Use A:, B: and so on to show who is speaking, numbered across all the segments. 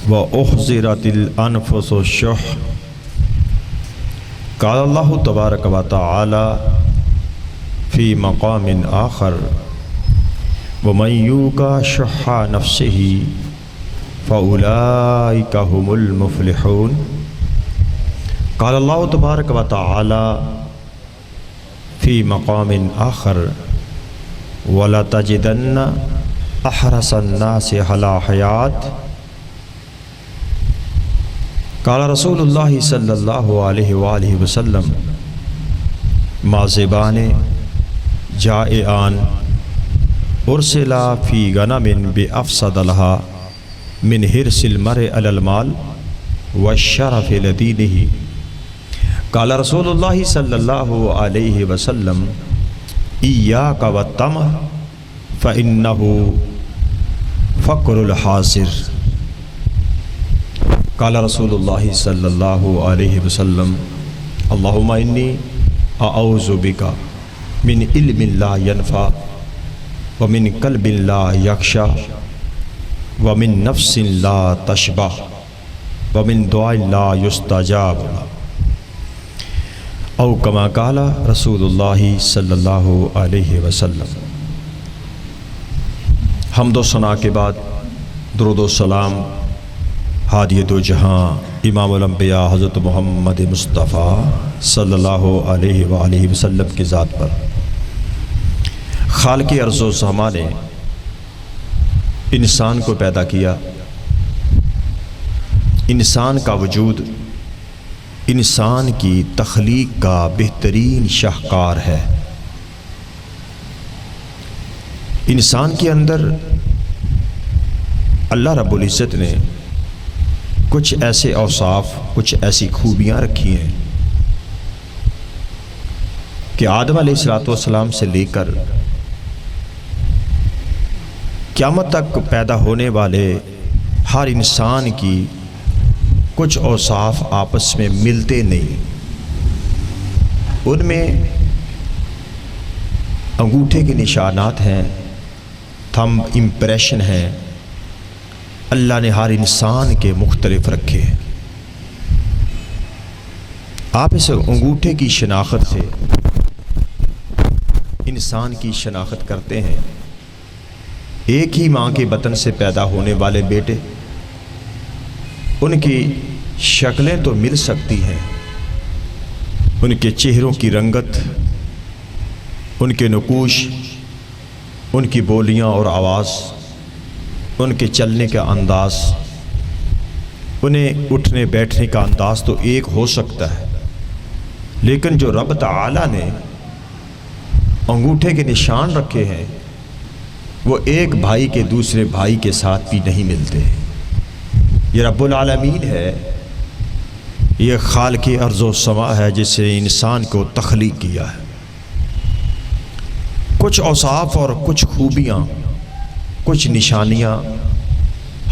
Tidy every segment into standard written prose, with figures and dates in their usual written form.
A: وأحضرت الأنفس الشح قال الله تبارك وتعالى في مقام آخر ومن يوق شح نفسه فأولئك هم المفلحون قال الله تبارك وتعالى في مقام آخر وَلَتَجِدَنَّ أَحْرَصَ النَّاسِ عَلَى حَيَاةٍ قال رسول اللہ صلی اللہ علیہ وآلہ وسلم مازبان جائعان ارسلا فی غنم بافسد لها من حرص المرء علی المال والشرف لدینہ قال رسول اللہ صلی اللہ علیہ وسلم ایاک والطمع فإنہ فقر الحاضر قال رسول اللہ صلی اللہ علیہ وسلم اللہم انی اعوذ بک من علم لا ینفع ومن قلب لا یخشع ومن نفس لا تشبع ومن دعاء لا یستجاب او کما قال رسول اللہ صلی اللہ علیہ وسلم۔ حمد و ثنا کے بعد درود و سلام ہادی دو جہاں امام الانبیاء حضرت محمد مصطفیٰ صلی اللہ علیہ وآلہ وسلم کی ذات پر۔ خالق ارض و سما نے انسان کو پیدا کیا۔ انسان کا وجود انسان کی تخلیق کا بہترین شاہکار ہے۔ انسان کے اندر اللہ رب العزت نے کچھ ایسے اوصاف، کچھ ایسی خوبیاں رکھی ہیں کہ آدم علیہ السلام سے لے کر قیامت تک پیدا ہونے والے ہر انسان کی کچھ اوصاف آپس میں ملتے نہیں۔ ان میں انگوٹھے کے نشانات ہیں، تھمب امپریشن ہیں، اللہ نے ہر انسان کے مختلف رکھے ہیں۔ آپ اس انگوٹھے کی شناخت سے انسان کی شناخت کرتے ہیں۔ ایک ہی ماں کے بطن سے پیدا ہونے والے بیٹے، ان کی شکلیں تو مل سکتی ہیں، ان کے چہروں کی رنگت، ان کے نقوش، ان کی بولیاں اور آواز، ان کے چلنے کا انداز، انہیں اٹھنے بیٹھنے کا انداز تو ایک ہو سکتا ہے، لیکن جو رب تعالیٰ نے انگوٹھے کے نشان رکھے ہیں وہ ایک بھائی کے دوسرے بھائی کے ساتھ بھی نہیں ملتے۔ یہ رب العالمین ہے، یہ خالق ارض و سما ہے جس نے انسان کو تخلیق کیا ہے۔ کچھ اوصاف اور کچھ خوبیاں، کچھ نشانیاں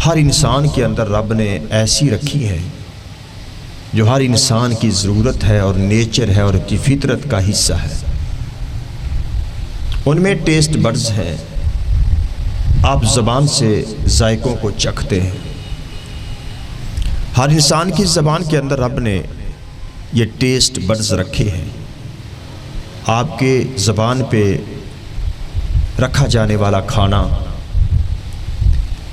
A: ہر انسان کے اندر رب نے ایسی رکھی ہیں جو ہر انسان کی ضرورت ہے اور نیچر ہے اور کی فطرت کا حصہ ہے۔ ان میں ٹیسٹ بڈز ہیں، آپ زبان سے ذائقوں کو چکھتے ہیں۔ ہر انسان کی زبان کے اندر رب نے یہ ٹیسٹ بڈز رکھے ہیں۔ آپ کے زبان پہ رکھا جانے والا کھانا،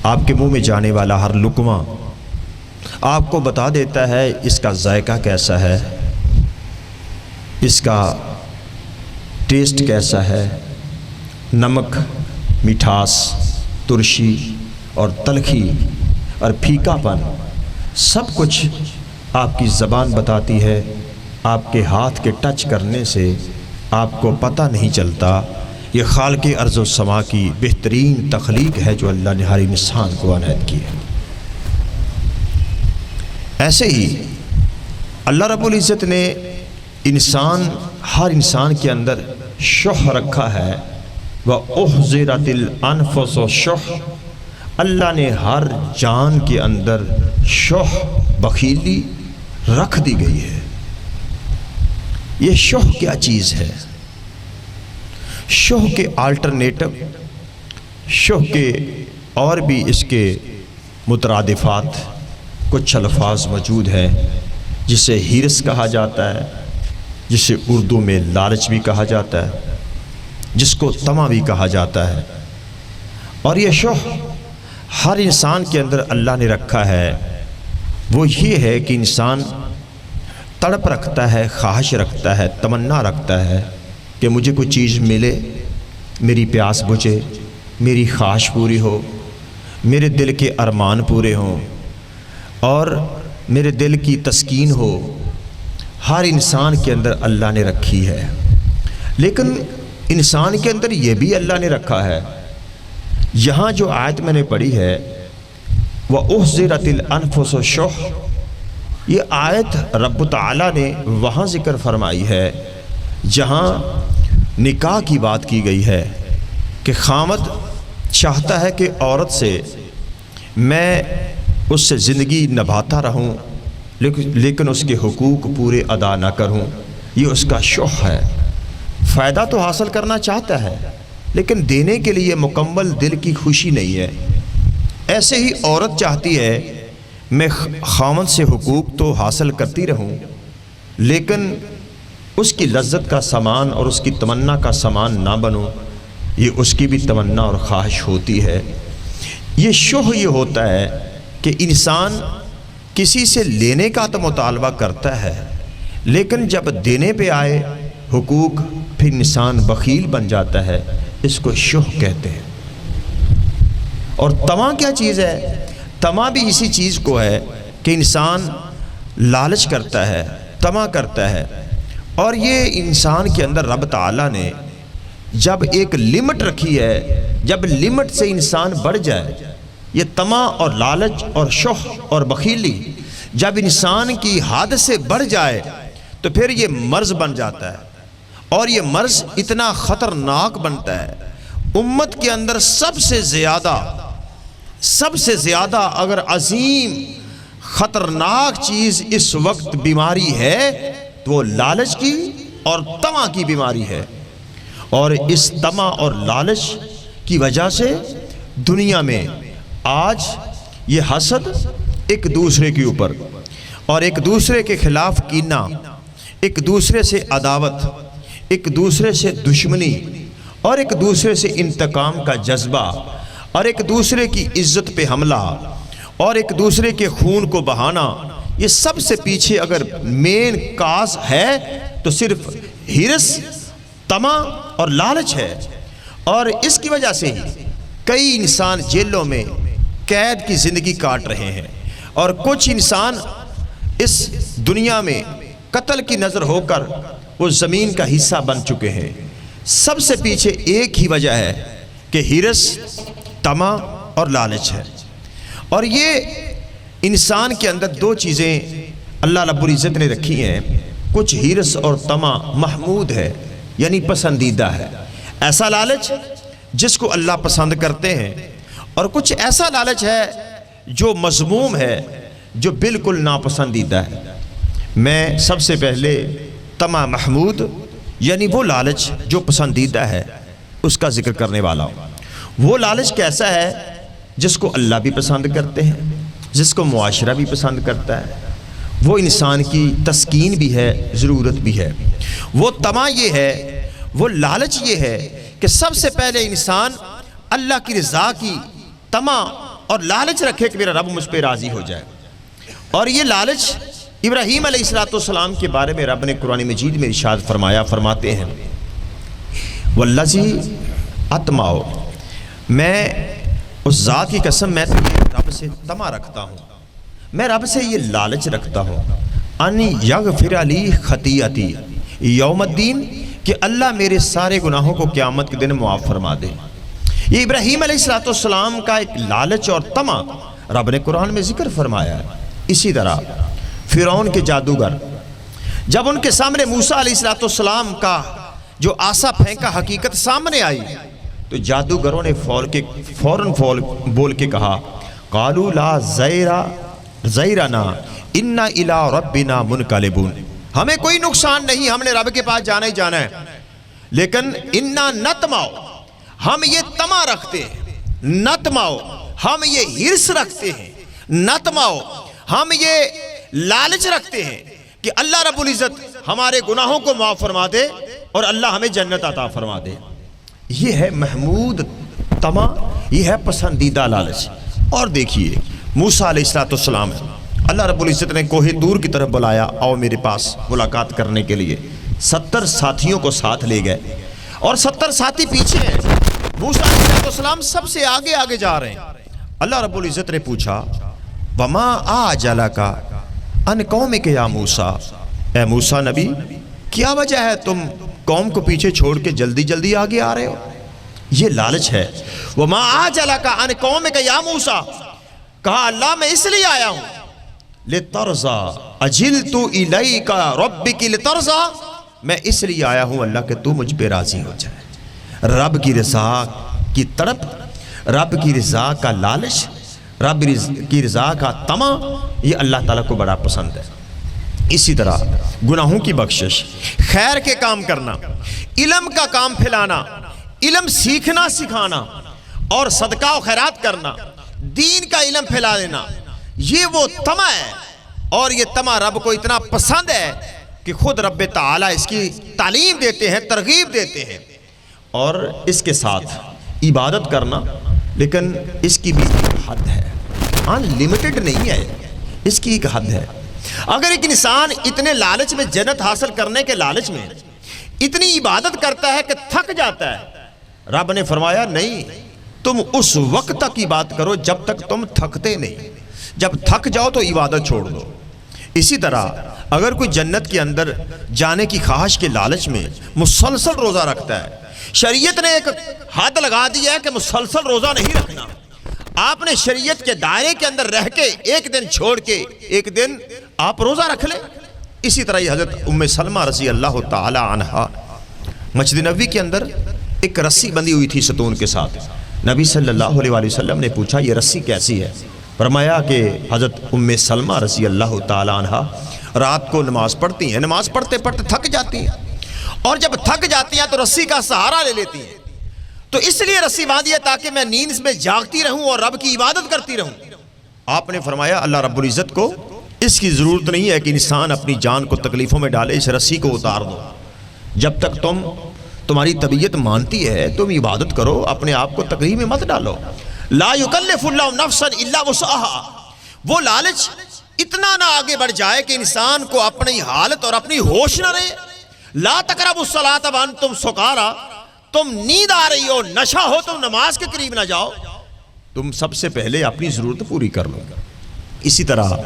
A: آپ کے منہ میں جانے والا ہر لقمہ آپ کو بتا دیتا ہے اس کا ذائقہ کیسا ہے، اس کا ٹیسٹ کیسا ہے۔ نمک، مٹھاس، ترشی اور تلخی اور پھیکا پن سب کچھ آپ کی زبان بتاتی ہے۔ آپ کے ہاتھ کے ٹچ کرنے سے آپ کو پتہ نہیں چلتا۔ یہ خالق ارض و سما کی بہترین تخلیق ہے جو اللہ نے ہر انسان کو عنایت کی ہے۔ ایسے ہی اللہ رب العزت نے ہر انسان کے اندر شح رکھا ہے۔ وَأُحْضِرَتِ الْأَنفُسُ الشُّحَّ، اللہ نے ہر جان کے اندر شح، بخیلی رکھ دی گئی ہے۔ یہ شح کیا چیز ہے؟ شح کے آلٹرنیٹو، شح کے اور بھی اس کے مترادفات کچھ الفاظ موجود ہیں جسے ہرس کہا جاتا ہے، جسے اردو میں لالچ بھی کہا جاتا ہے، جس کو طمع بھی کہا جاتا ہے۔ اور یہ شح ہر انسان کے اندر اللہ نے رکھا ہے۔ وہ یہ ہے کہ انسان تڑپ رکھتا ہے، خواہش رکھتا ہے، تمنا رکھتا ہے کہ مجھے کوئی چیز ملے، میری پیاس بجھے، میری خواہش پوری ہو، میرے دل کے ارمان پورے ہوں اور میرے دل کی تسکین ہو۔ ہر انسان کے اندر اللہ نے رکھی ہے، لیکن انسان کے اندر یہ بھی اللہ نے رکھا ہے۔ یہاں جو آیت میں نے پڑھی ہے وَأُحْضِرَتِ الْأَنفُسُ الشُّحَّ، یہ آیت رب تعالیٰ نے وہاں ذکر فرمائی ہے جہاں نکاح کی بات کی گئی ہے کہ خاوند چاہتا ہے کہ عورت سے میں اس سے زندگی نبھاتا رہوں لیکن اس کے حقوق پورے ادا نہ کروں۔ یہ اس کا شح ہے، فائدہ تو حاصل کرنا چاہتا ہے لیکن دینے کے لیے مکمل دل کی خوشی نہیں ہے۔ ایسے ہی عورت چاہتی ہے میں خاوند سے حقوق تو حاصل کرتی رہوں لیکن اس کی لذت کا سامان اور اس کی تمنا کا سامان نہ بنوں۔ یہ اس کی بھی تمنا اور خواہش ہوتی ہے۔ یہ شح یہ ہوتا ہے کہ انسان کسی سے لینے کا تو مطالبہ کرتا ہے لیکن جب دینے پہ آئے حقوق پھر انسان بخیل بن جاتا ہے۔ اس کو شح کہتے ہیں۔ اور طمع کیا چیز ہے؟ طمع بھی اسی چیز کو ہے کہ انسان لالچ کرتا ہے، طمع کرتا ہے، اور یہ انسان کے اندر رب تعالیٰ نے جب ایک لمٹ رکھی ہے، جب لمٹ سے انسان بڑھ جائے، یہ طمع اور لالچ اور شح اور بخیلی جب انسان کی حد سے بڑھ جائے تو پھر یہ مرض بن جاتا ہے، اور یہ مرض اتنا خطرناک بنتا ہے۔ امت کے اندر سب سے زیادہ اگر عظیم خطرناک چیز اس وقت بیماری ہے تو وہ لالچ کی اور طمع کی بیماری ہے۔ اور اس طمع اور لالچ کی وجہ سے دنیا میں آج یہ حسد ایک دوسرے کے اوپر اور ایک دوسرے کے خلاف کینہ، ایک دوسرے سے عداوت، ایک دوسرے سے دشمنی اور ایک دوسرے سے انتقام کا جذبہ اور ایک دوسرے کی عزت پہ حملہ اور ایک دوسرے کے خون کو بہانا، یہ سب سے پیچھے اگر مین کاز ہے تو صرف ہرس، طمع اور لالچ ہے۔ اور اس کی وجہ سے ہی کئی انسان جیلوں میں قید کی زندگی کاٹ رہے ہیں اور کچھ انسان اس دنیا میں قتل کی نظر ہو کر وہ زمین کا حصہ بن چکے ہیں۔ سب سے پیچھے ایک ہی وجہ ہے کہ ہرس، طمع اور لالچ ہے۔ اور یہ انسان کے اندر دو چیزیں اللہ رب العزت نے رکھی ہیں۔ کچھ ہرس اور طمع محمود ہے یعنی پسندیدہ ہے، ایسا لالچ جس کو اللہ پسند کرتے ہیں، اور کچھ ایسا لالچ ہے جو مذموم ہے، جو بالکل ناپسندیدہ ہے۔ میں سب سے پہلے طمع محمود یعنی وہ لالچ جو پسندیدہ ہے اس کا ذکر کرنے والا ہوں۔ وہ لالچ کیسا ہے جس کو اللہ بھی پسند کرتے ہیں، جس کو معاشرہ بھی پسند کرتا ہے، وہ انسان کی تسکین بھی ہے، ضرورت بھی ہے۔ وہ طمع یہ ہے، وہ لالچ یہ ہے کہ سب سے پہلے انسان اللہ کی رضا کی طمع اور لالچ رکھے کہ میرا رب مجھ پہ راضی ہو جائے۔ اور یہ لالچ ابراہیم علیہ السلام کے بارے میں رب نے قرآن مجید میں ارشاد فرماتے ہیں والذی اطمع، میں اس ذات کی قسم میں رب سے طمع رکھتا ہوں، میں رب سے یہ لالچ رکھتا ہوں ان یغفر لی خطیئتی یوم الدین، کہ اللہ میرے سارے گناہوں کو قیامت کے دن معاف فرما دے۔ یہ ابراہیم علیہ السلام کا ایک لالچ اور طمع رب نے قرآن میں ذکر فرمایا ہے۔ اسی طرح فرعون کے جادوگر جب ان کے سامنے موسیٰ علیہ السلام کا جو عصا پھینکا حقیقت سامنے آئی تو جادوگروں نے فوراً بول کے کہا قالوا لا زیرنا انا الی ربنا منقلبون، ہمیں کوئی نقصان نہیں، ہم نے رب کے پاس جانا ہی جانا ہے، لیکن انا نطمع، ہم یہ طمع رکھتے ہیں، نطمع ہم یہ ہرس رکھتے ہیں، نطمع ہم یہ لالچ رکھتے ہیں کہ اللہ رب العزت ہمارے گناہوں کو معاف فرما دے اور اللہ ہمیں جنت عطا فرما دے. یہ ہے محمود طمع، یہ ہے پسندیدہ لالچ. اور دیکھیے موسیٰ علیہ السلام ہے، اللہ رب العزت نے کوہ طور کی طرف بلایا، آؤ میرے پاس ملاقات کرنے کے لیے. 70 ساتھیوں کو ساتھ لے گئے اور 70 ساتھی پیچھے ہیں. موسیٰ علیہ السلام سب سے آگے آگے جا رہے ہیں. اللہ رب العزت نے پوچھا وما آجلک ان قومک یا موسیٰ، اے موسیٰ نبی کیا وجہ ہے تم قوم کو پیچھے چھوڑ کے جلدی جلدی آگے آ رہے ہو؟ یہ لالچ ہے. وما آجلک ان قومک یا موسیٰ، کہا اللہ میں اس لیے آیا ہوں لترضا اجلت الیک ربک لترضا، میں اس لیے آیا ہوں اللہ کہ تو مجھ پہ راضی ہو جائے. رب کی رضا کی تڑپ، رب کی رضا کا لالچ، رب کی رضا کا طمع، یہ اللہ تعالیٰ کو بڑا پسند ہے. اسی طرح گناہوں کی بخشش، خیر کے کام کرنا، علم کا کام پھیلانا، علم سیکھنا سکھانا اور صدقہ و خیرات کرنا، دین کا علم پھیلا دینا، یہ وہ طمع ہے. اور یہ طمع رب کو اتنا پسند ہے کہ خود رب تعالیٰ اس کی تعلیم دیتے ہیں، ترغیب دیتے ہیں. اور اس کے ساتھ عبادت کرنا، لیکن اس کی بھی ایک حد ہے، انلمیٹڈ نہیں ہے، اس کی ایک حد ہے. اگر ایک انسان اتنے لالچ میں، جنت حاصل کرنے کے لالچ میں اتنی عبادت کرتا ہے کہ تھک جاتا ہے، رب نے فرمایا نہیں، تم اس وقت تک عبادت کرو جب تک تم تھکتے نہیں، جب تھک جاؤ تو عبادت چھوڑ دو. اسی طرح اگر کوئی جنت کے اندر جانے کی خواہش کے لالچ میں مسلسل روزہ رکھتا ہے، شریعت نے ایک حد لگا دی ہے کہ مسلسل روزہ نہیں رکھنا، آپ نے شریعت کے دائرے کے اندر رہ کے ایک دن چھوڑ کے ایک دن آپ روزہ رکھ لیں. اسی طرح یہ حضرت ام سلمہ رضی اللہ تعالی عنہا مسجد نبوی کے اندر ایک رسی بندھی ہوئی تھی ستون کے ساتھ. نبی صلی اللہ علیہ وسلم نے پوچھا یہ رسی کیسی ہے؟ فرمایا کہ حضرت ام سلمہ رضی اللہ تعالی عنہا رات کو نماز پڑھتی ہیں، نماز پڑھتے پڑھتے تھک جاتی ہیں، اور جب تھک جاتی ہیں تو رسی کا سہارا لے لیتی ہیں. تو اس لیے رسی باندھی ہے تاکہ میں نیند میں جاگتی رہوں اور رب کی عبادت کرتی رہوں. آپ نے فرمایا اللہ رب العزت کو اس کی ضرورت نہیں ہے کہ انسان اپنی جان کو تکلیفوں میں ڈالے، اس رسی کو اتار دو. جب تک تمہاری طبیعت مانتی ہے تم عبادت کرو، اپنے آپ کو تکلیف میں مت ڈالو. لا یکلف اللہ نفسا الا وسعها. وہ لالچ اتنا نہ آگے بڑھ جائے کہ انسان کو اپنی حالت اور اپنی ہوش نہ رہے. لا تقربوا الصلاۃ وانتم سکارا، تم نیند آ رہی ہو، نشہ ہو، تم نماز کے قریب نہ جاؤ. تم سب سے پہلے اپنی ضرورت پوری کر لو. اسی طرح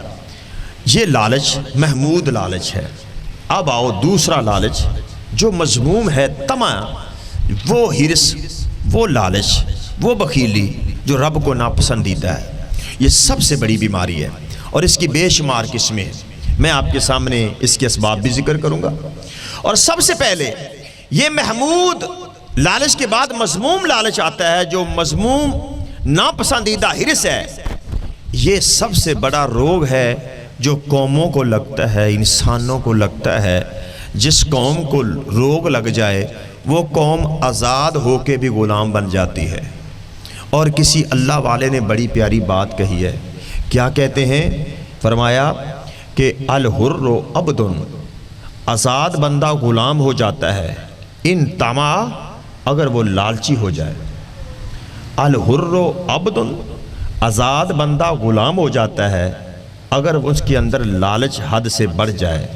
A: یہ لالچ محمود لالچ ہے. اب آؤ دوسرا لالچ جو مذموم ہے، طمع، وہ ہرس، وہ لالچ، وہ بخیلی جو رب کو ناپسندیدہ ہے. یہ سب سے بڑی بیماری ہے اور اس کی بے شمار قسمیں ہیں. میں آپ کے سامنے اس کے اسباب بھی ذکر کروں گا. اور سب سے پہلے یہ محمود لالچ کے بعد مذموم لالچ آتا ہے، جو مذموم ناپسندیدہ ہرس ہے. یہ سب سے بڑا روگ ہے جو قوموں کو لگتا ہے، انسانوں کو لگتا ہے. جس قوم کو روگ لگ جائے وہ قوم آزاد ہو کے بھی غلام بن جاتی ہے. اور کسی اللہ والے نے بڑی پیاری بات کہی ہے. کیا کہتے ہیں؟ فرمایا کہ الحر عبد، آزاد بندہ غلام ہو جاتا ہے، ان طمع، اگر وہ لالچی ہو جائے. الحر عبد، آزاد بندہ غلام ہو جاتا ہے اگر اس کے اندر لالچ حد سے بڑھ جائے.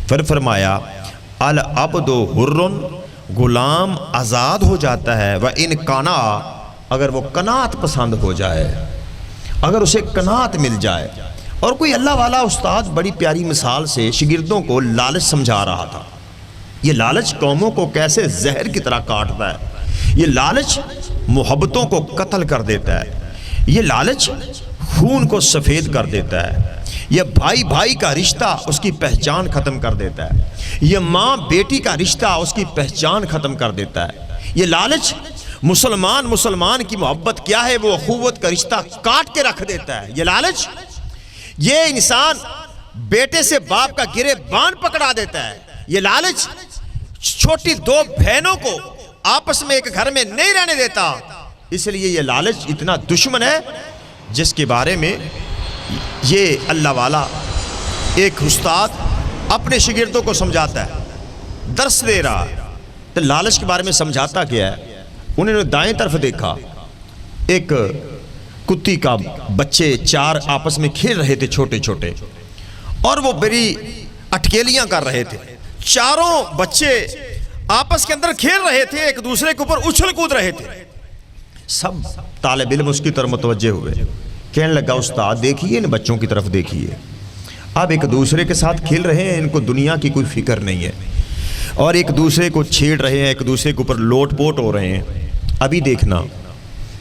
A: پھر فرمایا العبد حر، غلام آزاد ہو جاتا ہے، وَإِنْ قَنَعَ، اگر وہ قناعت پسند ہو جائے، اگر اسے قناعت مل جائے. اور کوئی اللہ والا استاد بڑی پیاری مثال سے شاگردوں کو لالچ سمجھا رہا تھا. یہ لالچ قوموں کو کیسے زہر کی طرح کاٹتا ہے. یہ لالچ محبتوں کو قتل کر دیتا ہے. یہ لالچ خون کو سفید کر دیتا ہے. یہ بھائی بھائی کا رشتہ اس کی پہچان ختم کر دیتا ہے. یہ ماں بیٹی کا رشتہ اس کی پہچان ختم کر دیتا ہے. یہ لالچ مسلمان کی محبت کیا ہے، وہ اخوت کا رشتہ کاٹ کے رکھ دیتا ہے. یہ لالچ یہ انسان بیٹے سے باپ کا گرے بان پکڑا دیتا ہے. یہ لالچ چھوٹی دو بہنوں کو آپس میں ایک گھر میں نہیں رہنے دیتا. اس لیے یہ لالچ اتنا دشمن ہے جس کے بارے میں یہ اللہ والا ایک استاد اپنے شاگردوں کو سمجھاتا ہے، درس دے رہا ہے، تو لالچ کے بارے میں سمجھاتا کیا ہے؟ انہوں نے دائیں طرف دیکھا، ایک کتی کا بچے 4 آپس میں کھیل رہے تھے چھوٹے چھوٹے، اور وہ بڑی اٹکیلیاں کر رہے تھے۔ چاروں بچے آپس کے اندر کھیل رہے تھے، ایک دوسرے کے اوپر اچھل کود رہے تھے۔ سب طالب علم اس کی طرف متوجہ ہوئے، کہنے لگا استاد دیکھیے ان بچوں کی طرف دیکھیے، اب ایک دوسرے کے ساتھ کھیل رہے ہیں، ان کو دنیا کی کوئی فکر نہیں ہے، اور ایک دوسرے کو چھیڑ رہے ہیں، ایک دوسرے کے اوپر لوٹ پوٹ ہو رہے ہیں۔ ابھی دیکھنا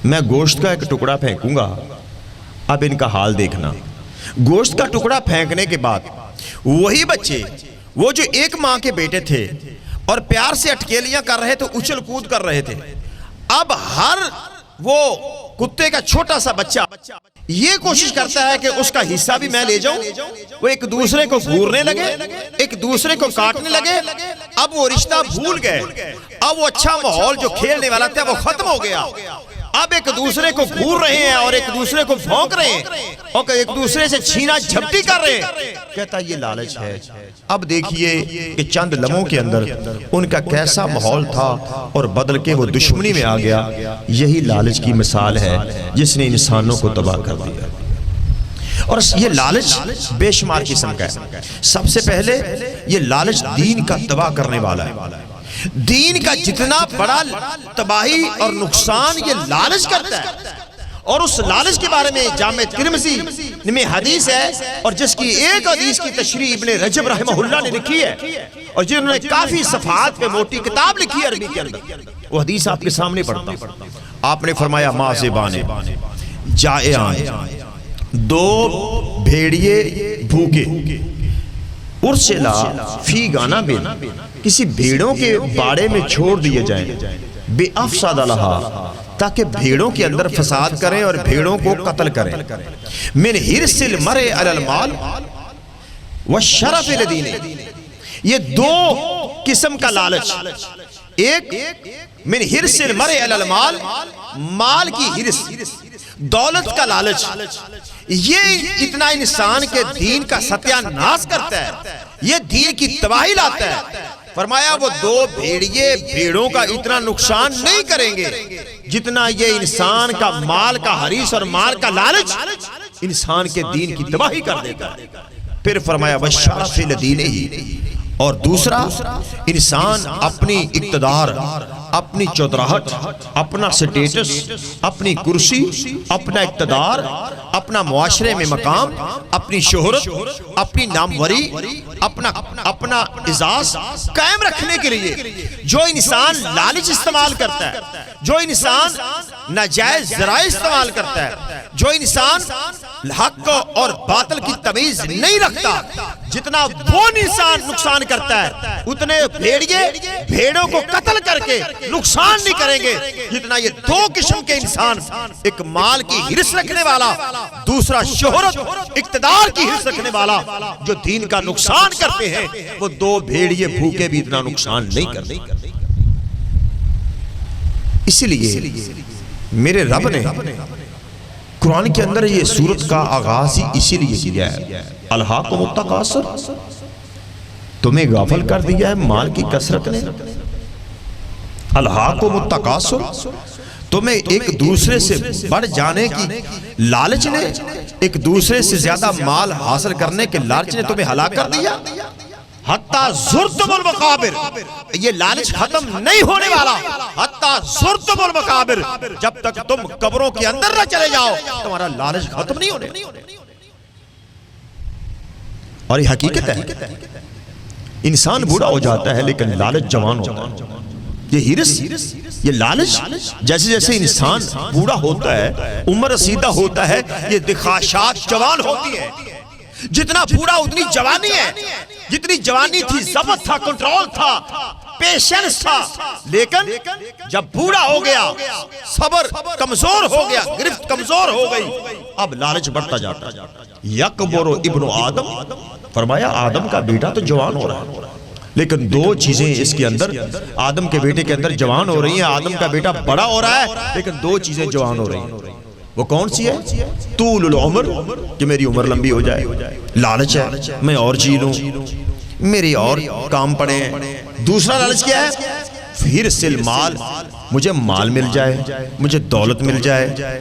A: میں گوشت کا ایک ٹکڑا پھینکوں گا، اب ان کا حال دیکھنا۔ گوشت کا ٹکڑا پھینکنے کے بعد وہی بچے، وہ جو ایک ماں کے بیٹے تھے اور پیار سے اٹکیلیاں کر رہے تھے، اچھل کود کر رہے تھے، اب ہر وہ کتے کا چھوٹا سا بچہ یہ کوشش کرتا ہے کہ اس کا حصہ بھی میں لے جاؤں۔ وہ ایک دوسرے کو گھورنے لگے، ایک دوسرے کو کاٹنے لگے۔ اب وہ رشتہ بھول گئے، اب وہ اچھا ماحول جو کھیلنے والا تھا وہ ختم ہو گیا۔ اب ایک دوسرے کو گھور رہے ہیں اور ایک دوسرے کو بھونک رہے ہیں اور ایک دوسرے سے چھینا جھپٹی کر رہے ہیں۔ کہتا یہ لالچ ہے۔ اب دیکھیے کہ چند لمحوں کے اندر ان کا کیسا ماحول تھا اور بدل کے وہ دشمنی میں آ گیا۔ یہی لالچ کی مثال ہے جس نے انسانوں کو تباہ کر دیا۔ اور یہ لالچ بے شمار قسم کا ہے۔ سب سے پہلے یہ لالچ دین کا تباہ کرنے والا ہے۔ دین کا جتنا بڑا تباہی اور نقصان یہ لالچ کرتا ہے، اور اس لالچ کے بارے میں جامع ترمذی میں حدیث ہے، اور جس کی ایک حدیث کی تشریح ابن رجب رحمہ اللہ نے لکھی ہے، اور جنہوں نے کافی صفحات پہ موٹی کتاب لکھی ہے عربی کے اندر۔ وہ حدیث آپ کے سامنے پڑھتا ہوں۔ آپ نے فرمایا مازبان جائعان، 2 بھیڑیے بھوکے، ارسلا فی گانا بین، کسی بھیڑوں کے باڑے میں چھوڑ دیے جائیں، بے افساد لہا، تاکہ بھیڑوں کے اندر فساد کریں اور بھیڑوں کو قتل کریں، من حرص المرء علی المال والشرف لدین۔ یہ 2 قسم کا لالچ، ایک من حرص المرء علی المال، مال کی حرص، دولت کا لالچ، یہ اتنا انسان کے دین کا ستیہ ناش کرتا ہے، یہ دین کی تباہی لاتا ہے۔ فرمایا وہ 2 بھیڑیے بھیڑوں کا اتنا نقصان نہیں کریں گے جتنا یہ انسان کا مال کا حریص اور مال کا لالچ انسان کے دین کی تباہی کر دیتا ہے۔ پھر فرمایا وَالشَّرَفِ لَدِينِهِ، اور دوسرا انسان اپنی اقتدار، اپنی چودراہٹ، اپنا سٹیٹس، اپنی کرسی، اپنا اقتدار، اپنا معاشرے میں مقام، اپنی شہرت، اپنی ناموری، اپنا اعزاز قائم رکھنے کے لیے جو انسان لالچ استعمال کرتا ہے، جو انسان ناجائز ذرائع استعمال کرتا ہے، جو انسان حق اور باطل کی تمیز نہیں رکھتا، جتنا وہ انسان نقصان کرتا ہے اتنے بھیڑیے بھیڑوں کو قتل کر کے نقصان نہیں کریں گے جتنا یہ 2 قسم کے انسان، ایک مال کی حرص رکھنے والا، دوسرا شہرت اقتدار کی حرص رکھنے والا، جو دین کا نقصان کرتے ہیں، وہ 2 بھیڑیے بھوکے بھی اتنا نقصان نہیں کرتے۔ اسی لیے میرے رب نے قرآن کے اندر یہ سورت کا آغاز ہی اسی لیے کیا ہے، الہاکم التکاثر، تمہیں غافل کر دیا ہے مال کی کثرت نے، الہاکم التکاثر، تمہیں ایک دوسرے سے بڑھ جانے کی لالچ نے، ایک دوسرے سے زیادہ مال حاصل کرنے کے لالچ نے تمہیں ہلاک کر دیا، حتیٰ زرتم المقابر، یہ لالچ ختم نہیں ہونے والا، حتیٰ زرتم المقابر، جب تک تم قبروں کے اندر نہ چلے جاؤ تمہارا لالچ ختم نہیں ہونے۔ اور یہ حقیقت ہے، انسان بوڑھا ہو جاتا ہے لیکن لالچ جوان ہوتا ہے۔ یہ حرص، یہ لالچ، جیسے جیسے انسان بوڑھا ہوتا ہے، عمر رسیدہ ہوتا ہے، یہ دخاشات جوان ہوتی ہے۔ جتنا بوڑھا اتنی جوانی ہے، جتنی جوانی تھی ضبط تھا، کنٹرول تھا، پیشنس تھا، لیکن جب بوڑھا ہو گیا، صبر کمزور ہو گیا، گرفت کمزور ہو گئی، اب لالچ بڑھتا جاتا ہے۔ یکبر ابن آدم، فرمایا آدم کا بیٹا تو جوان ہو رہا ہے، لیکن 2 چیزیں اس کے اندر، آدم کے بیٹے کے اندر جوان ہو رہی ہیں، آدم کا بیٹا بڑا ہو رہا ہے لیکن 2 چیزیں جوان ہو رہی ہیں۔ وہ کون سی ہے؟ طول العمر، کہ میری عمر لمبی ہو جائے، لالچ ہے میں اور جی لوں، میری اور کام پڑے ہیں۔ دوسرا لالچ کیا ہے؟ پھر سل مال، مجھے مال مل جائے، مجھے دولت مل جائے۔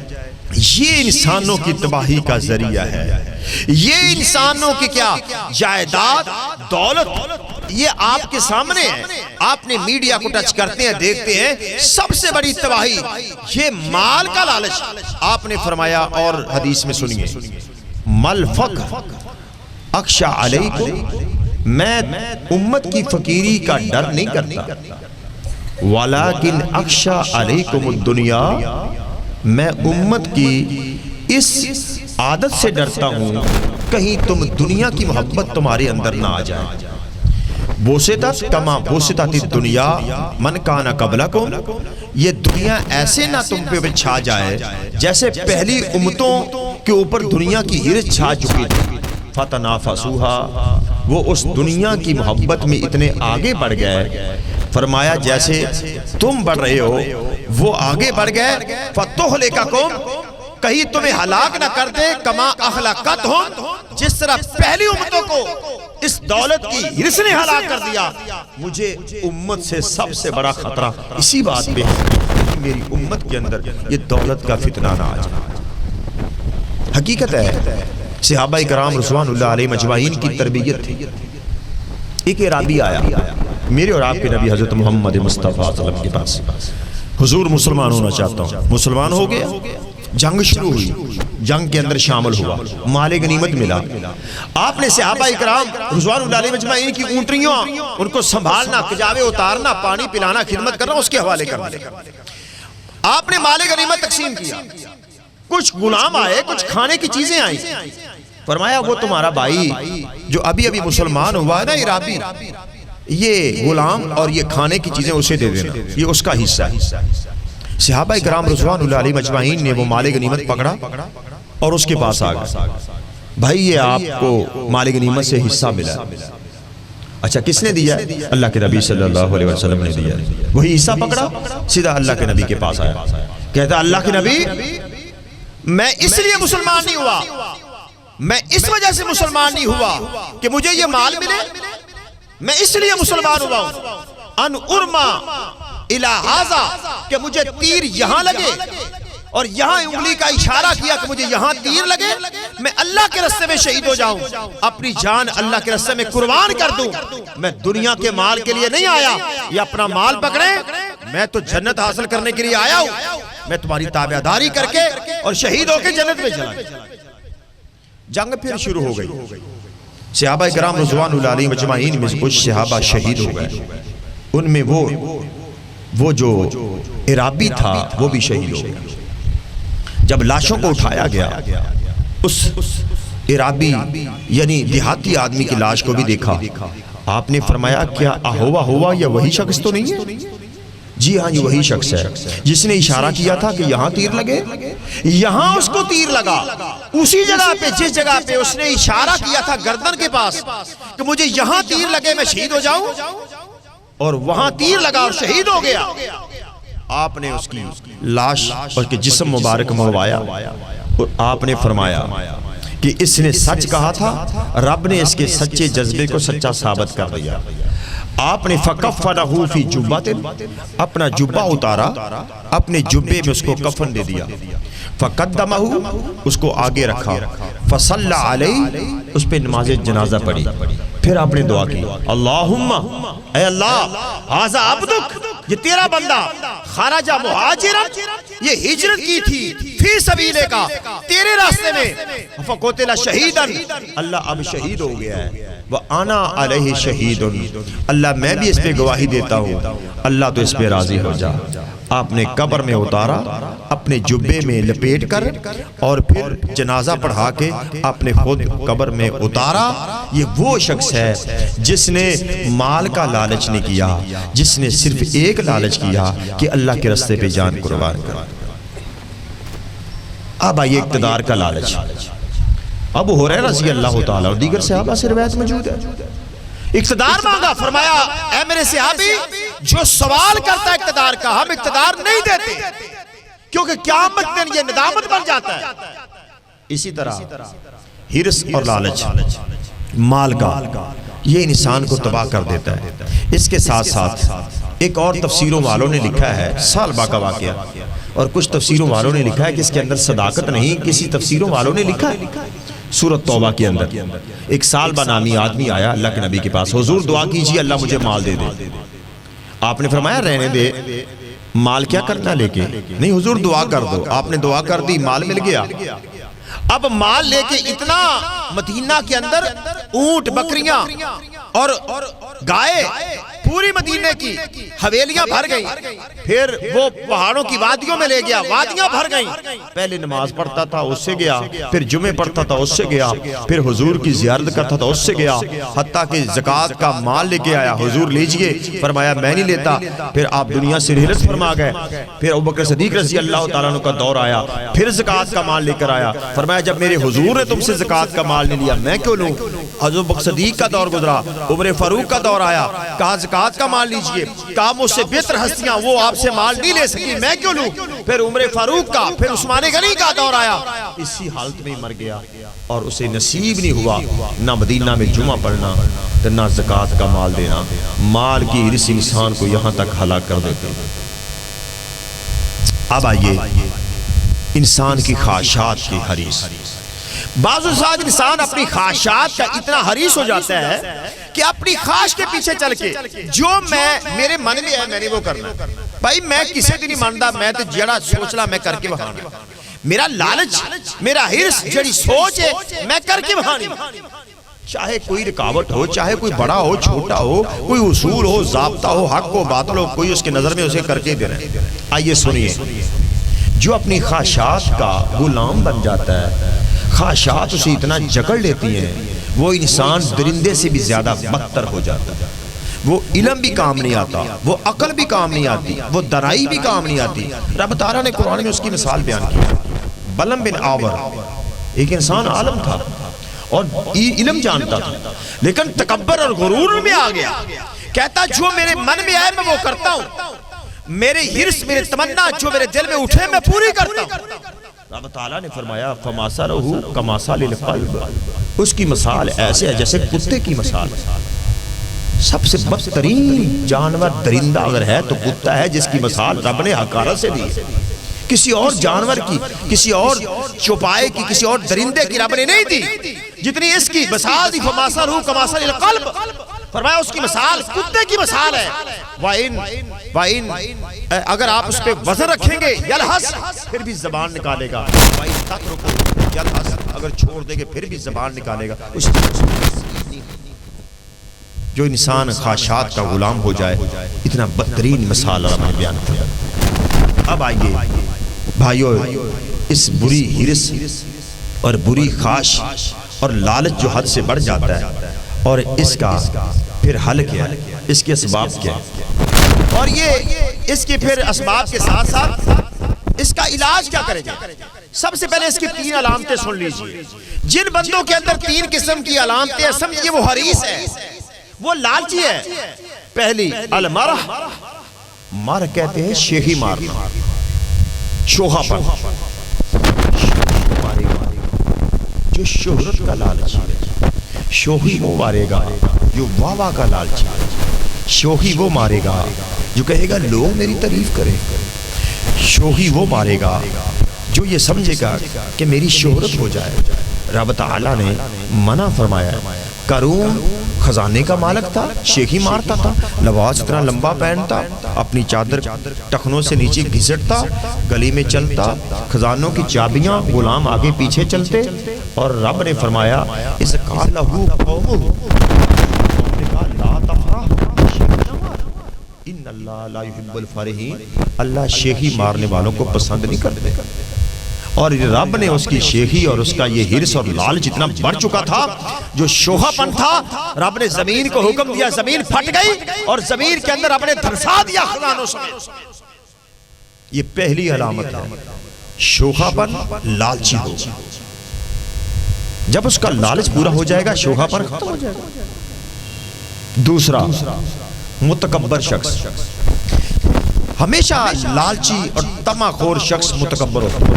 A: یہ انسانوں کی تباہی کا ذریعہ ہے، یہ انسانوں کی کیا جائیداد دولت، یہ آپ کے سامنے ہے۔ آپ نے میڈیا کو ٹچ کرتے ہیں، دیکھتے ہیں، سب سے بڑی تباہی یہ مال کا لالچ۔ آپ نے فرمایا، اور حدیث میں سنیے، مل فقر اخشى علیکم، میں امت کی فقیری کا ڈر نہیں کرتا، ولیکن اخشى علیکم الدنیا، میں امت کی اس عادت سے ڈرتا ہوں کہیں تم دنیا کی محبت تمہارے اندر نہ آ جائے۔ بوسطت کما بوسطت الدنیا من کان قبلکم، یہ دنیا ایسے نہ تم پہ چھا جائے جیسے پہلی امتوں کے اوپر دنیا کی ہرس چھا چکی تھی۔ فتنافسوها، وہ اس دنیا کی محبت میں اتنے آگے بڑھ گئے، فرمایا جیسے تم بڑھ رہے ہو وہ آگے بڑھ گئے۔ فتہلککم، کہیں تمہیں ہلاک نہ کر دے، کما اہلکتہم، جس طرح پہلی امتوں کو اس دولت کی ہرس نے ہلاک کر دیا، مجھے امت سے سب سے بڑا خطرہ اسی بات پہ ہے کہ میری امت کے اندر یہ دولت کا فتنہ نہ آ جائے۔ حقیقت ہے صحابہ کرام رضوان اللہ علیہ مجمعین کی تربیت تھی۔ ایک عرابی آیا میرے اور آپ کے نبی حضرت محمد مصطفیٰ صلی اللہ علیہ وسلم کے پاس، حضور مسلمان ہونا چاہتا ہوں۔ مسلمان ہو گیا، جنگ شروع ہوئی، جنگ کے اندر شامل ہوا، مال غنیمت ملا۔ آپ نے صحابہ اکرام رضوان اللہ علیہ مجمعین کی اونٹنیوں، ان کو سنبھالنا، کجاوے اتارنا، پانی پلانا، خدمت کرنا، اس کے حوالے کرنا۔ آپ نے مال غنیمت تقسیم کیا، کچھ غلام آئے، کچھ کھانے کی چیزیں آئیں، فرمایا وہ تمہارا بھائی جو ابھی ابھی مسلمان ہوا ہے نا عرابی، یہ غلام اور یہ کھانے کی چیزیں اسے دے دینا، یہ اس کا حصہ ہے۔ صحابہ کرام رضوان اللہ علیہ مجمعین نے وہ مال غنیمت پکڑا اور اس کے پاس آ گئے، بھائی یہ آپ کو مال غنیمت سے حصہ ملا ہے۔ اچھا کس نے دیا ہے؟ اللہ کے نبی صلی اللہ علیہ وسلم نے دیا ہے۔ وہی حصہ پکڑا، سیدھا اللہ کے نبی کے پاس آیا، کہتا اللہ کے نبی میں اس لیے مسلمان نہیں ہوا، میں اس وجہ سے مسلمان نہیں ہوا کہ مجھے یہ مال ملے، میں اس لیے مسلمان ہوا ہوں ان ارما الی ھذا، کہ مجھے تیر یہاں لگے اور یہاں انگلی کا اشارہ کیا کہ مجھے یہاں تیر لگے، میں اللہ کے راستے میں شہید ہو جاؤں، اپنی جان اللہ کے راستے میں قربان کر دوں۔ میں دنیا کے مال کے لیے نہیں آیا، یہ اپنا مال پکڑے، میں تو جنت حاصل کرنے کے لیے آیا ہوں، میں تمہاری تابعداری کر کے اور شہید ہو کے جنت میں چلا گیا۔ جنگ پھر شروع ہو گئی، صحابہ کرام رضوان اللہ علیہ مجمعین میں کچھ صحابہ شہید ہو گئے، ان میں وہ جو عرابی تھا وہ بھی شہید ہو گیا۔ جب لاشوں کو اٹھایا گیا، اس عرابی یعنی دیہاتی آدمی کی لاش کو بھی دیکھا، آپ نے فرمایا کیا ہوا یا وہی شخص تو نہیں ہے؟ جی ہاں یہ وہی شخص ہے جس نے اشارہ کیا تھا کہ یہاں تیر لگے، یہاں اس کو تیر لگا، اسی جگہ پہ جس جگہ پہ اس نے اشارہ کیا تھا گردن کے پاس کہ مجھے یہاں تیر لگے میں شہید ہو جاؤں، اور وہاں تیر لگا اور شہید ہو گیا۔ آپ نے اس کی لاش اور کے جسم مبارک منگوایا اور آپ نے فرمایا کہ اس نے سچ کہا تھا، رب نے اس کے سچے جذبے کو سچا ثابت کر دیا۔ آپ نے فَكَفَّنَهُ فِي جُبَّةٍ، اپنا جبہ اتارا، اپنے جبے میں اس کو کفن دے دیا، فَقَدَّمَهُ، اس کو آگے رکھا، فَصَلَّ عَلَيْهِ، اس پہ نماز جنازہ پڑھی، پھر آپ نے دعا کی اللہم، اے اللہ ھذا عبدک، یہ تیرا بندہ خرج مہاجرا، یہ ہجرت کی تھی فی سبیلے کا، تیرے راستے میں، فقتل شہیدا، اللہ اب شہید ہو گیا ہے، وَأَنَا عَلَيْهِ شَهِيدٌ، اللہ میں بھی اس پہ گواہی دیتا ہوں، اللہ تو اس پہ راضی ہو جا۔ آپ نے قبر میں اتارا، اپنے جبے میں لپیٹ کر، اور پھر جنازہ پڑھا کے آپ نے خود قبر میں اتارا۔ یہ وہ شخص ہے جس نے مال کا لالچ نہیں کیا، جس نے صرف ایک لالچ کیا کہ اللہ کے راستے پہ جان قربان کر۔ اب آئیے اقتدار کا لالچ۔ ابو ہریرہ رضی اللہ تعالیٰ اور دیگر صحابہ سے روایت موجود ہے، اقتدار مانگا، فرمایا اے میرے صحابی جو سوال کرتا ہے اقتدار کا، ہم اقتدار نہیں دیتے، کیونکہ قیامت دن یہ ندامت بن جاتا ہے۔ اسی طرح ہرس اور لالچ مال کا یہ انسان کو تباہ کر دیتا ہے۔ اس کے ساتھ ساتھ ایک اور تفسیروں والوں نے لکھا ہے، سالبہ کا واقعہ، اور کچھ تفسیروں والوں نے لکھا ہے کہ اس کے اندر صداقت نہیں، کسی تفسیروں والوں نے لکھا ہے سورۃ توبہ کے اندر ایک سالبہ نامی آدمی آیا اللہ کے نبی کے پاس، حضور دعا کیجئے اللہ مجھے مال دے دے۔ آپ نے فرمایا رہنے دے، مال کیا کرنا لے کے؟ نہیں حضور دعا کر دو۔ آپ نے دعا کر دی، مال مل گیا۔ اب مال لے کے اتنا مدینہ کے اندر اونٹ، بکریاں اور گائے، پوری مدینہ کی حویلیاں بھر گئیں، پھر وہ پہاڑوں کی وادیوں میں لے گیا، وادیاں بھر گئیں۔ پہلے نماز پڑھتا تھا اس سے گیا، پھر جمعے پڑھتا تھا اس سے گیا، پھر حضور کی زیارت کرتا تھا اس سے گیا، حتیٰ کہ زکوٰۃ کا مال لے کے آیا، حضور لیجئے، فرمایا میں نہیں لیتا۔ پھر آپ دنیا سے رحلت فرما گئے، پھر ابوبکر صدیق رضی اللہ تعالیٰ عنہ کا دور آیا، پھر زکوٰۃ کا مال لے کر آیا، فرمایا جب میرے حضور نے تم سے زکوٰۃ کا مال نہیں لیا میں کیوں لوں؟ ابوبکر صدیق کا دور گزرا، عمر فاروق کا دور آیا، کہا زکوٰۃ کا مال لیجئے، کہا مجھ سے بہتر ہستیاں وہ آپ سے مال نہیں لے سکی میں کیوں لوں؟ پھر عمر فاروق کا، پھر عثمان غنی کا دور آیا، اسی حالت میں مر گیا، اور اسے نصیب نہیں ہوا نہ مدینہ میں جمعہ پڑھنا نہ زکوٰۃ کا مال دینا۔ مال کی ہرس انسان کو یہاں تک ہلاک کر دیتے ہیں۔ اب آئیے انسان کی خواہشات کی حریص۔ بعض اوقات انسان اپنی خواہشات کا اتنا حریص ہو جاتا ہے کہ اپنی خواہش کے پیچھے چل کے جو میرے من میں ہے میں نے وہ کرنا۔ بھائی میں کسے دی نہیں ماندا، میں تے جڑا سوچ لا میں کر کے وہانا۔ میرا لالچ، میرا حرص، جڑی سوچ ہے میں کر کے وہانی۔ چاہے کوئی رکاوٹ ہو، چاہے کوئی بڑا ہو چھوٹا ہو، کوئی اصول ہو، ضابطہ ہو، حق ہو باطل ہو، کوئی اس کے نظر میں اسے کر کے دے رہے ہیں۔ آئیے سنیے، جو اپنی خواہشات کا غلام بن جاتا ہے، خواہشات اسے اتنا جکڑ لیتی ہیں، وہ انسان درندے سے بھی زیادہ بدتر ہو جاتا ہے۔ وہ علم بھی کام نہیں آتا، وہ عقل بھی کام نہیں آتی، وہ درائی بھی کام نہیں آتی۔ رب تعالیٰ نے قرآن میں اس کی مثال بیان کی۔ بلم بن آور ایک انسان عالم تھا اور علم جانتا تھا، لیکن تکبر اور غرور میں آ گیا، کہتا جو میرے من میں آئے میں وہ کرتا ہوں، میرے حرص، میرے تمنا جو میرے دل میں اٹھے میں پوری کرتا ہوں۔ رب تعالیٰ نے فرمایا فَمَثَلُهُ كَمَثَلِ الْكَلْبِ، اس کی مثال ایسے ہے جیسے کتے کی مثال۔ سب سے بدترین جانور درندہ اگر ہے تو کتا ہے، جس کی مثال رب نے حقارت سے دی۔ کسی اور جانور کی، کسی اور چوپائے کی، کسی اور درندے کی رب نے نہیں دی جتنی اس کی مثال دی۔ فَمَثَلُهُ كَمَثَلِ الْقَلْبِ، فرمایا اس کی مثال کتے کی مثال ہے۔ وَإِن اگر آپ اس پہ وزن رکھیں گے یلحس، پھر بھی زبان نکالے گا، وَإِن تَتْرُكُهُ یلحس، اگر چھوڑ دیں گے پھر بھی زبان نکالے گا۔ اس جو انسان خواہشات کا غلام ہو جائے، اتنا بدترین مثال رب نے بیان کیا۔ اب آئیے بھائیو، اس بری حرص اور بری خواہش اور لالچ جو حد سے بڑھ جاتا ہے، اور اس کا پھر حل کیا ہے، اس کے اسباب کیا ہے، اور یہ اس کے پھر اسباب کے ساتھ ساتھ اس کا علاج کیا کرے گا۔ سب سے پہلے اس کی 3 علامتیں سن لیجئے۔ جن بندوں کے اندر 3 قسم کی علامتیں ہیں، سمجھئے وہ حریص ہے، وہ لالچی ہے۔ پہلی المرح، مر کہتے ہیں شیخی مارنا، شوہا پن، جو شہرت کا لالچی ہے، شوہی وہ مارے گا جو واہ کا لالچی ہے، شوہی وہ مارے گا جو کہے گا لوگ میری تعریف کریں، شوہی وہ مارے گا جو یہ سمجھے گا کہ میری شہرت ہو جائے۔ رب تعالیٰ نے منع فرمایا ہے۔ قارون خزانے کا مالک تھا، شیخی مارتا تھا، لباس اتنا لمبا پہنتا، اپنی چادر ٹخنوں سے نیچے گھسٹتا، گلی میں چلتا، خزانوں کی چابیاں، غلام آگے پیچھے چلتے، اور رب نے فرمایا اس قال لہو قومہ، لا تفرح ان اللہ لا يحب الفرحین، اللہ شیخی مارنے والوں کو پسند نہیں کرتے۔ اور رب نے اس کی شیخی اور اس کا یہ حرص اور لالچ اتنا بڑھ چکا تھا، جو شوہا پن تھا، رب نے زمین کو حکم دیا، زمین پھٹ گئی اور زمین کے اندر رب نے دھنسا دیا خزانوں سے۔ یہ پہلی علامت ہے، شوہا پن لالچی ہو۔ جب اس کا لالچ پورا ہو جائے گا، شوہا پن ختم ہو جائے گا۔ دوسرا، متکبر شخص، ہمیشہ لالچی اور طمع خور شخص متکبر ہوتا ہے.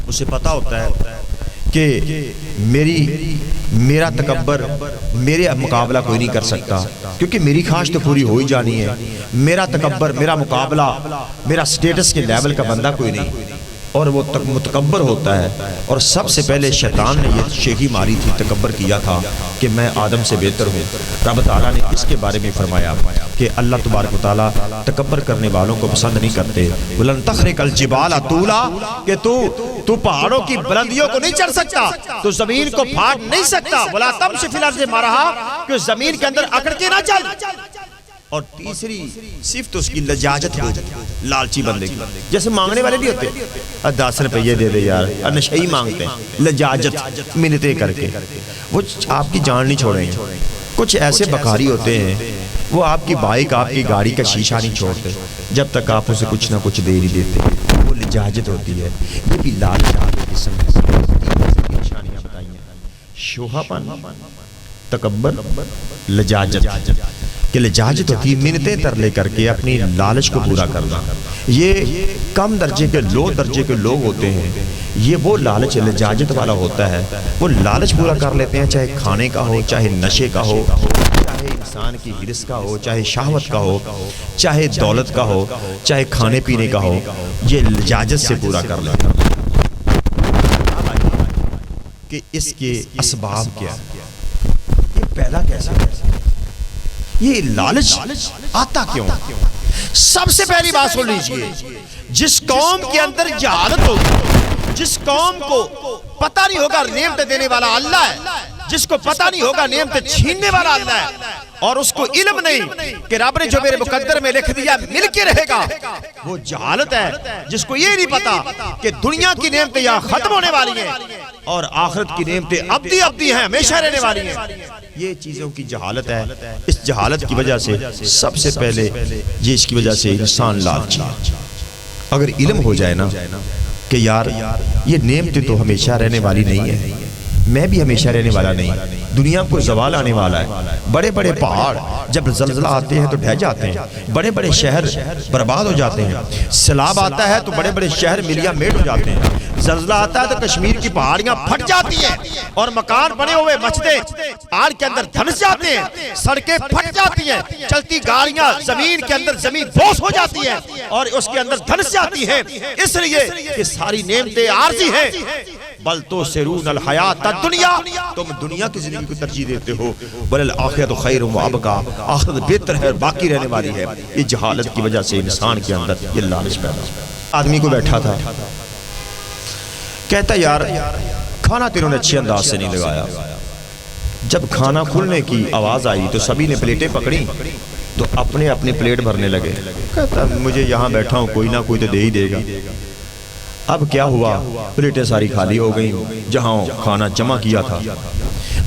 A: اسے پتا ہوتا ہے کہ میرا تکبر میرے مقابلہ کوئی نہیں کر سکتا، کیونکہ میری خواہش تو پوری ہو ہی جانی ہے. میرا تکبر، میرا مقابلہ میرا سٹیٹس کے لیول کا بندہ کوئی نہیں، اور وہ متکبر ہوتا ہے. اور سب سے پہلے شیطان نے یہ شیخی ماری تھی، تکبر کیا تھا کہ میں آدم سے بہتر ہوں. رب تعالیٰ نے اس کے بارے میں فرمایا کہ اللہ تبارک و تعالیٰ تکبر کرنے والوں کو پسند نہیں کرتے. بلند تخرق الجبال طولا، کہ تو پہاڑوں کی بلندیوں کو نہیں چڑھ سکتا، تو زمین کو پھاڑ نہیں سکتا. ولا تمشی فی الارض مرحا، کہ زمین کے اندر اکڑ کے نہ چل. اور تیسری صفت اس کی لجاجت ہو، لالچی بندے کی. جیسے مانگنے والے نہیں ہوتے 10 روپے دے دے یار، نشئی مانگتے ہیں، لجاجت منتیں کر کے. وہ آپ کی جان نہیں چھوڑیں گے. کچھ ایسے بکاری ہوتے ہیں، وہ آپ کی بائک، آپ کی گاڑی کا شیشہ نہیں چھوڑتے جب تک آپ اسے کچھ نہ کچھ دے نہیں دیتے. وہ لجاجت ہوتی ہے. یہ بھی لالچ قسم کی نشانیاں بتائی ہیں: شوہا پن، تکبر، لجاجت. کہ لجاجت ہوتی ہے منتیں ترلے کر کے اپنی لالچ کو پورا کرنا. یہ کم درجے کے، لو درجے کے لوگ ہوتے ہیں. یہ وہ لالچ لجاجت والا ہوتا ہے، وہ لالچ پورا کر لیتے ہیں، چاہے کھانے کا ہو، چاہے نشے کا ہو، چاہے انسان کی ہرس کا ہو، چاہے شہوت کا ہو، چاہے دولت کا ہو، چاہے کھانے پینے کا ہو. یہ لجاجت سے پورا کر لیتے ہیں. کہ اس کے اسباب کیا، یہ پیدا کیسے ہے، یہ لالچ آتا کیوں؟ سب سے پہلی بات سن لیجئے، جس قوم کے اندر جہالت ہوگی، جس قوم کو پتہ نہیں ہوگا نعمت دینے والا اللہ ہے، جس کو پتہ نہیں ہوگا نعمت چھیننے والا اللہ ہے، اور اس کو علم نہیں کہ رب نے جو میرے مقدر میں لکھ دیا مل کے رہے گا، وہ جہالت ہے. جس کو یہ نہیں پتا کہ دنیا کی نعمتیں یہاں ختم ہونے والی ہیں اور آخرت کی نعمتیں ابدی ہیں، ہمیشہ رہنے والی ہیں. یہ چیزوں کی جہالت ہے. اس جہالت کی وجہ سے سب سے پہلے یہ اس کی وجہ سے انسان لالچی. اگر علم ہو جائے نا کہ یار یہ نعمتیں تو ہمیشہ رہنے والی نہیں ہے، میں بھی ہمیشہ رہنے والا نہیں، دنیا کو زوال آنے والا ہے. بڑے بڑے پہاڑ جب زلزلہ آتے ہیں تو ڈھہ جاتے ہیں، بڑے بڑے شہر برباد ہو جاتے ہیں. سیلاب آتا ہے تو بڑے بڑے شہر ملیاں میٹ ہو جاتے ہیں. زلزلہ آتا ہے تو کشمیر کی پہاڑیاں پھٹ جاتی ہیں اور مکان بنے ہوئے مسجدیں آگ کے اندر دھنس جاتے ہیں، سڑکیں پھٹ جاتی ہیں، چلتی گاڑیاں زمین کے اندر زمین بوس ہو جاتی ہے اور اس کے اندر دھنس جاتی ہیں. اس لیے کہ ساری نعمتیں عارضی ہیں. بل تو سرون الحیات الدنیا، تم دنیا کی زندگی کو ترجیح دیتے ہو. بل الآخرۃ خیر و ابقیٰ، آخرت بہتر ہے اور باقی رہنے والی ہے. یہ جہالت کی وجہ سے انسان کے اندر یہ لالچ پیدا ہوا. آدمی کو بیٹھا تھا، کہتا یار کھانا تینوں نے اچھے انداز سے نہیں لگایا. جب کھانا کھلنے کی آواز آئی تو سبھی نے پلیٹیں پکڑی تو اپنے اپنے پلیٹ بھرنے لگے. کہتا مجھے یہاں بیٹھا ہوں، کوئی نہ کوئی تو دے ہی دے گا. اب کیا ہوا، پلیٹیں ساری خالی ہو گئیں جہاں کھانا جمع کیا تھا.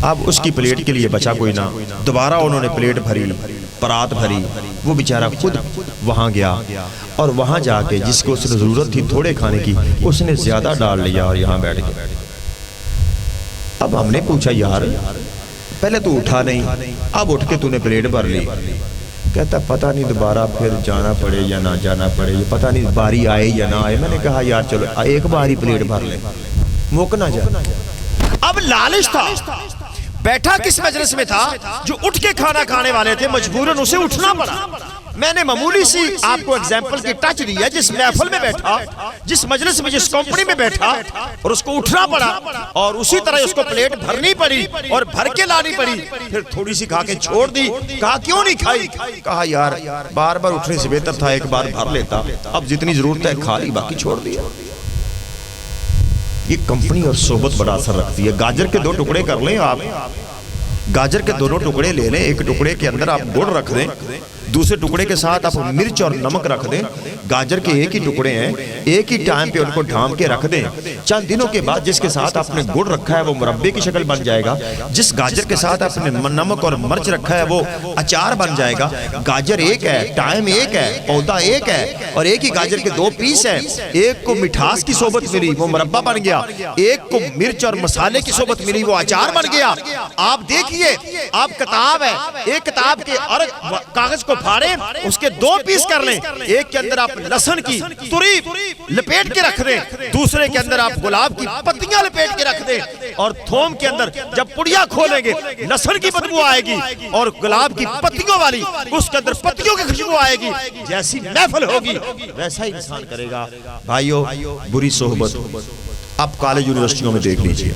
A: اب اس کی پلیٹ کے لیے بچا کوئی نہ. دوبارہ انہوں نے پلیٹ بھری، پرات بھری. وہ بیچارہ خود وہاں گیا اور وہاں جا کے جس کو اس نے ضرورت تھی تھوڑے کھانے کی، اس نے زیادہ ڈال لیا اور یہاں بیٹھ گیا. اب ہم نے پوچھا یار پہلے تو اٹھا نہیں، اب اٹھ کے تو نے پلیٹ بھر لی. کہتا پتہ نہیں دوبارہ پھر جانا پڑے یا نہ جانا پڑے، پتہ نہیں باری آئے یا نہ آئے. میں نے کہا یار چلو ایک باری پلیٹ بھر لیں، موقع نہ جائے. اب لالچ تھا. بیٹھا کس مجلس میں تھا؟ جو اٹھ کے کھانا کھانے والے تھے، مجبوراً اسے اٹھنا پڑا. میں نے معمولی سی آپ کو ایگزامپل کی ٹچ دیا. جس محفل میں بیٹھا، جس مجلس میں، جس کمپنی میں بیٹھا اور اس کو اٹھنا پڑا اور اسی طرح اس کو پلیٹ بھرنی پڑی اور بھر کے لانی پڑی. پھر تھوڑی سی کھا کے چھوڑ دی. کہا کیوں نہیں کھائی؟ کہا یار بار بار اٹھنے سے بہتر تھا ایک بار بھر لیتا. اب جتنی ضرورت ہے کھا لی، باقی چھوڑ دیا. یہ کمپنی اور صحبت بڑا اثر رکھتی ہے. گاجر کے 2 ٹکڑے کر لیں آپ، گاجر کے دونوں ٹکڑے لے لیں، ایک ٹکڑے کے اندر آپ گڑ رکھ دیں، دوسرے ٹکڑے کے ساتھ آپ مرچ اور نمک رکھ دیں. گاجر کے ایک ہی ٹکڑے ہیں، ایک ہی ٹائم پہ ان کو ڈھام کے رکھ دیں. چند دنوں کے بعد جس کے ساتھ آپ نے گڑ رکھا ہے وہ مربے کی شکل بن جائے گا. جس گاجر کے ساتھ آپ نے نمک اور مرچ رکھا ہے وہ اچار بن جائے گا. گاجر ایک ہے، ٹائم ایک ہے، پودا ایک ہے، اور ایک ہی گاجر کے 2 پیس ہیں. ایک کو مٹھاس کی صحبت ملی وہ مربہ بن گیا، ایک کو مرچ اور مسالے کی صحبت ملی وہ اچار بن گیا. آپ دیکھیے، آپ کتاب ہے، ایک کتاب کے اور کاغذ کو
B: پھاڑیں، اس کے 2 پیس کر لیں، ایک کے اندر آپ لہسن کی تری لپیٹ کے رکھ دیں، دوسرے کے اندر آپ گلاب کی پتیاں لپیٹ کے رکھ دیں، اور تھوم کے اندر جب پڑیا کھولیں گے لہسن کی بدبو آئے گی اور گلاب کی پتیوں والی اس کے اندر پتیوں کی خوشبو آئے گی، جیسی محفل ہوگی ویسا ہی انسان کرے گا۔ بھائیو، بری صحبت آپ کالج یونیورسٹیوں میں دیکھ لیجئے،